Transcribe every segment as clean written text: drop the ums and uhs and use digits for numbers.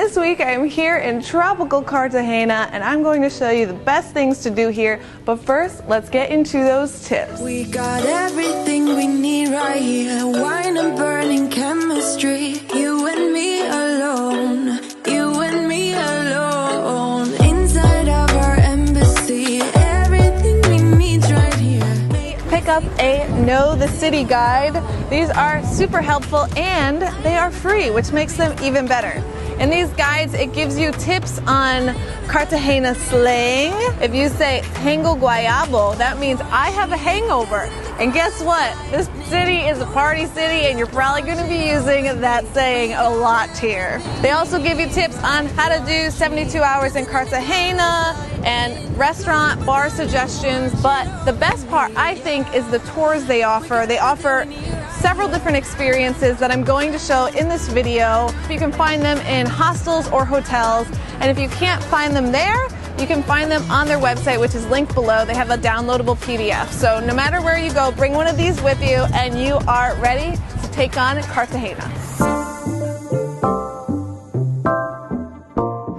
This week I am here in tropical Cartagena and I'm going to show you the best things to do here. But first, let's get into those tips. We got everything we need right here. Wine and burning chemistry. You and me alone. You and me alone. Inside of our embassy. Everything we need right here. Pick up a Know the City guide. These are super helpful and they are free, which makes them even better. In these guides, it gives you tips on Cartagena slang. If you say tengo guayabo, that means I have a hangover. And guess what? This city is a party city and you're probably going to be using that saying a lot here. They also give you tips on how to do 72 hours in Cartagena and restaurant, bar suggestions. But the best part, I think, is the tours they offer. They offer several different experiences that I'm going to show in this video. You can find them in hostels or hotels, and if you can't find them there, you can find them on their website, which is linked below. They have a downloadable PDF. So no matter where you go, bring one of these with you and you are ready to take on Cartagena.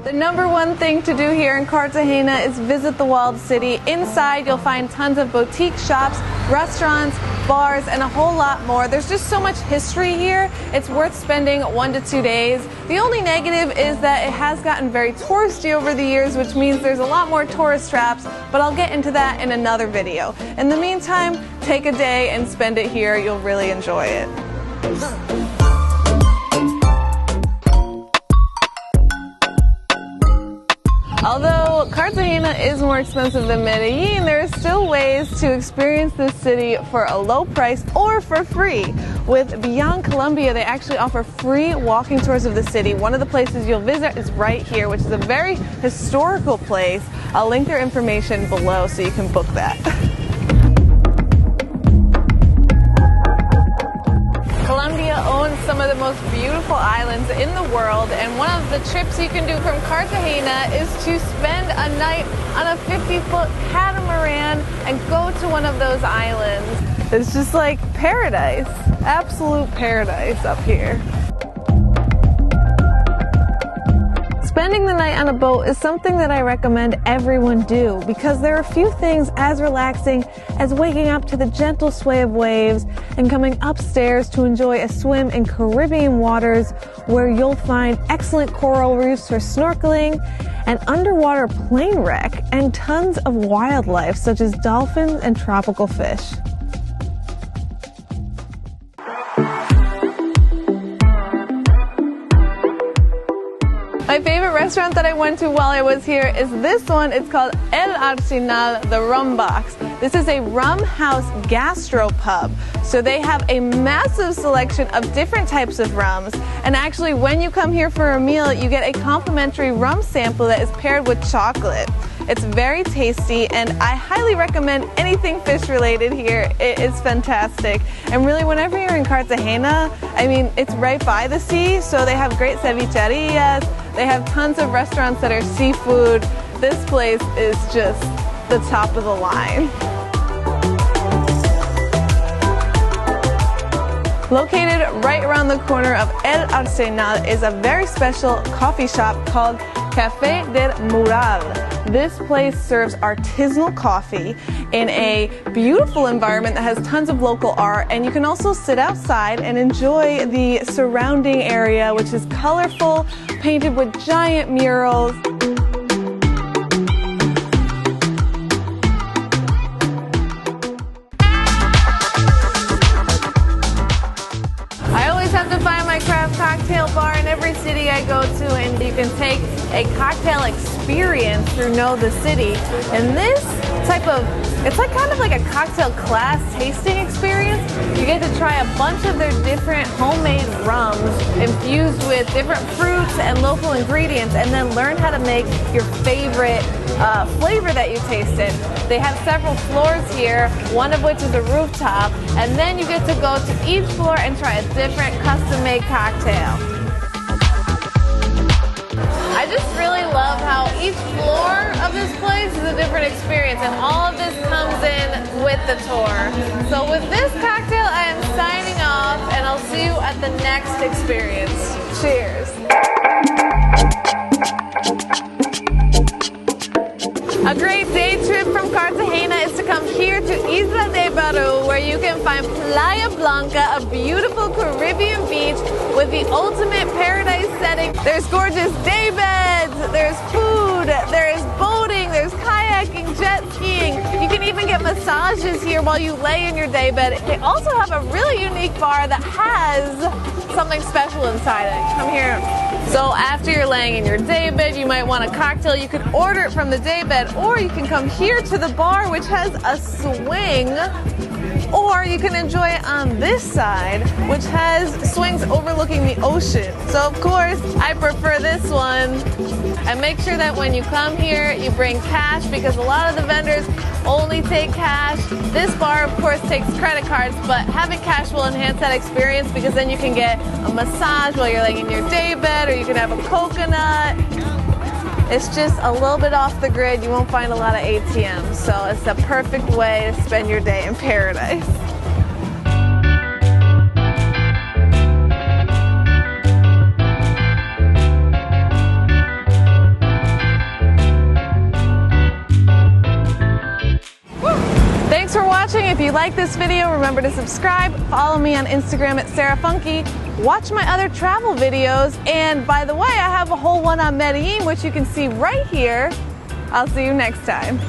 The number one thing to do here in Cartagena is visit the walled city. Inside, you'll find tons of boutique shops, restaurants, bars, and a whole lot more. There's just so much history here. It's worth spending 1 to 2 days. The only negative is that it has gotten very touristy over the years, which means there's a lot more tourist traps, but I'll get into that in another video. In the meantime, take a day and spend it here. You'll really enjoy it. Although Cartagena is more expensive than Medellin, there are still ways to experience this city for a low price or for free. With Beyond Colombia, they actually offer free walking tours of the city. One of the places you'll visit is right here, which is a very historical place. I'll link their information below so you can book that. Colombia owns some of the most beautiful islands in the world, and one of the trips you can do from Cartagena is to spend a night on a 50-foot catamaran and go to one of those islands. It's just like paradise, absolute paradise up here. Spending the night on a boat is something that I recommend everyone do because there are few things as relaxing as waking up to the gentle sway of waves and coming upstairs to enjoy a swim in Caribbean waters where you'll find excellent coral reefs for snorkeling, an underwater plane wreck, and tons of wildlife such as dolphins and tropical fish. My favorite restaurant that I went to while I was here is this one. It's called El Arsenal, the Rum Box. This is a rum house gastropub. So they have a massive selection of different types of rums. And actually, when you come here for a meal, you get a complimentary rum sample that is paired with chocolate. It's very tasty, and I highly recommend anything fish related here. It is fantastic. And really, whenever you're in Cartagena, I mean, it's right by the sea, so they have great cevicherias. They have tons of restaurants that are seafood. This place is just the top of the line. Located right around the corner of El Arsenal is a very special coffee shop called Café del Mural. This place serves artisanal coffee in a beautiful environment that has tons of local art, and you can also sit outside and enjoy the surrounding area, which is colorful, painted with giant murals. I always have to find my craft cocktail bar in every city I go to, and you can take a cocktail experience through Know the City. And this type of, it's like kind of like a cocktail class tasting experience. You get to try a bunch of their different homemade rums infused with different fruits and local ingredients, and then learn how to make your favorite flavor that you tasted. They have several floors here, one of which is a rooftop, and then you get to go to each floor and try a different custom-made cocktail. I just really love how each floor of this place is a different experience, and all of this comes in with the tour. So with this cocktail, I am signing off, and I'll see you at the next experience. Cheers. Isla de Baru, where you can find Playa Blanca, a beautiful Caribbean beach with the ultimate paradise setting. There's gorgeous day beds, there's food, there's boating, there's kayaking, jet skiing. You can even get massages here while you lay in your day bed. They also have a really unique bar that has something special inside it. Come here. So after you're laying in your day bed, you might want a cocktail. You can order it from the day bed, or you can come here to the bar, which has a swing, or you can enjoy it on this side, which has swings overlooking the ocean. So of course, I prefer this one. And make sure that when you come here, you bring cash, because a lot of the vendors only take cash. This bar, of course, takes credit cards, but having cash will enhance that experience, because then you can get a massage while you're laying in your day bed, or you can have a coconut. It's just a little bit off the grid. You won't find a lot of ATMs, so it's the perfect way to spend your day in paradise. Thanks for watching. If you like this video, remember to subscribe, follow me on Instagram at SarahFunky, watch my other travel videos, and by the way, I have a whole one on Medellin, which you can see right here. I'll see you next time.